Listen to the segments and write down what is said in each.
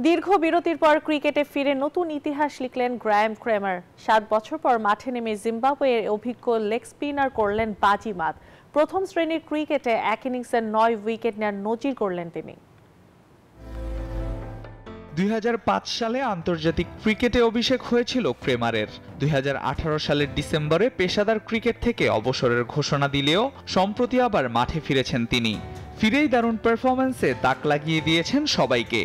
দীর্ঘ বিরতির পর ক্রিকেটে ফিরে নতুন ইতিহাস লিখলেন গ্রায়াম ক্রেমার। 7 বছর পর মাঠে নেমে জিম্বাবুয়ের অভিজ্ঞ লেগ স্পিনার করলেন বাজিমাত। প্রথম শ্রেণীর ক্রিকেটে এক ইনিংসে 9 উইকেট নেওয়ার নজির করলেন তিনি। 2005 সালে আন্তর্জাতিক ক্রিকেটে অভিষেক হয়েছিল ক্রেমারের। 2018 সালের ডিসেম্বরে পেশাদার ক্রিকেট থেকে অবসরের ঘোষণা দিলেও সম্প্রতি আবার মাঠে ফিরেছেন তিনি। ফিরেই দারুণ পারফরম্যান্সে তাক লাগিয়ে দিয়েছেন সবাইকে।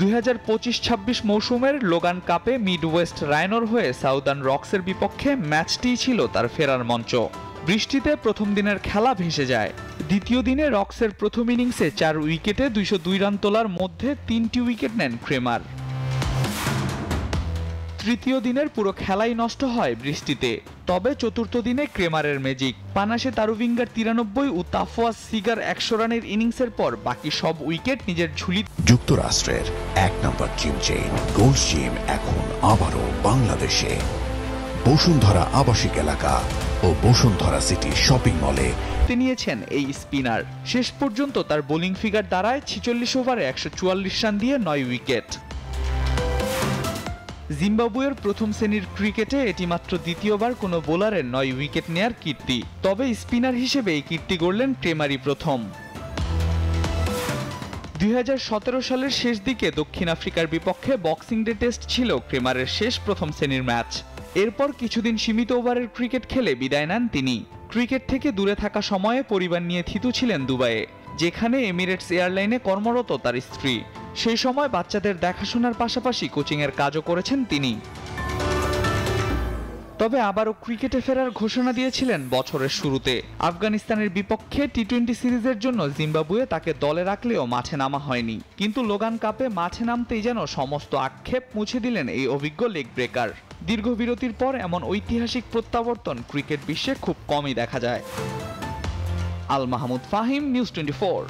2025-26 মৌসুমের লোগান কাপে মিড ওয়েস্ট রায়নোর হয়ে সাউদার্ন রক্সের বিপক্ষে ম্যাচটিই ছিল তার ফেরার মঞ্চ। বৃষ্টিতে প্রথম দিনের খেলা ভেসে যায়। দ্বিতীয় দিনে রক্সের প্রথম ইনিংসে 4 উইকেটে 202 রান তোলার মধ্যে 3টি উইকেট নেন ক্রেমার। তৃতীয় দিনের পুরো খেলাই নষ্ট হয় বৃষ্টিতে। তবে চতুর্থ দিনে ক্রেমারের ম্যাজিক। পানাসে তারুভিঙ্গার 93 ও তাফওয়াজ সিগার 100 রানের ইনিংসের পর বাকি সব উইকেট নিজের ঝুলি। যুক্তরাষ্ট্রের 1 নম্বর জিম চেইন গোল্ড জিম এখন আবারও বাংলাদেশে। বসুন্ধরা আবাসিক এলাকা ও বসুন্ধরা সিটি শপিং মলে নিয়েছেন এই স্পিনার। শেষ পর্যন্ত তার বোলিং ফিগার দাঁড়ায় 46 ওভারে 144 রান দিয়ে 9 উইকেট। জিম্বাবুয়ের প্রথম শ্রেণীর ক্রিকেটে এটি মাত্র দ্বিতীয়বার কোনো বোলারের 9 উইকেট নেয়ার কীর্তি। তবে স্পিনার হিসেবে এই কীর্তি গড়লেন ক্রেমারই প্রথম। 2017 সালের শেষ দিকে দক্ষিণ আফ্রিকার বিপক্ষে বক্সিং ডে টেস্ট ছিল ক্রেমারের শেষ প্রথম শ্রেণীর ম্যাচ। এরপর কিছুদিন সীমিত ওভারের ক্রিকেট খেলে বিদায় নেন তিনি। ক্রিকেট থেকে দূরে থাকা সময়ে পরিবার নিয়ে থিতু ছিলেন দুবাইয়ে, যেখানে এমিরেটস এয়ারলাইনে কর্মরত তার স্ত্রী। সেই সময় বাচ্চাদের দেখাশোনার পাশাপাশি কোচিংয়ের কাজও করেছেন তিনি। তবে আবারও ক্রিকেটে ফেরার ঘোষণা দিয়েছিলেন বছরের শুরুতে। আফগানিস্তানের বিপক্ষে টি-20 সিরিজের জন্য জিম্বাবুয়ে তাকে দলে রাখলেও মাঠে নামা হয়নি। কিন্তু লোগান কাপে মাঠে নামতেই যেন সমস্ত আক্ষেপ মুছে দিলেন এই অভিজ্ঞ লেগ ব্রেকার। দীর্ঘ বিরতির পর এমন ঐতিহাসিক প্রত্যাবর্তন ক্রিকেট বিশ্বে খুব কমই দেখা যায়। আল মাহমুদ ফাহিম, নিউজ 24।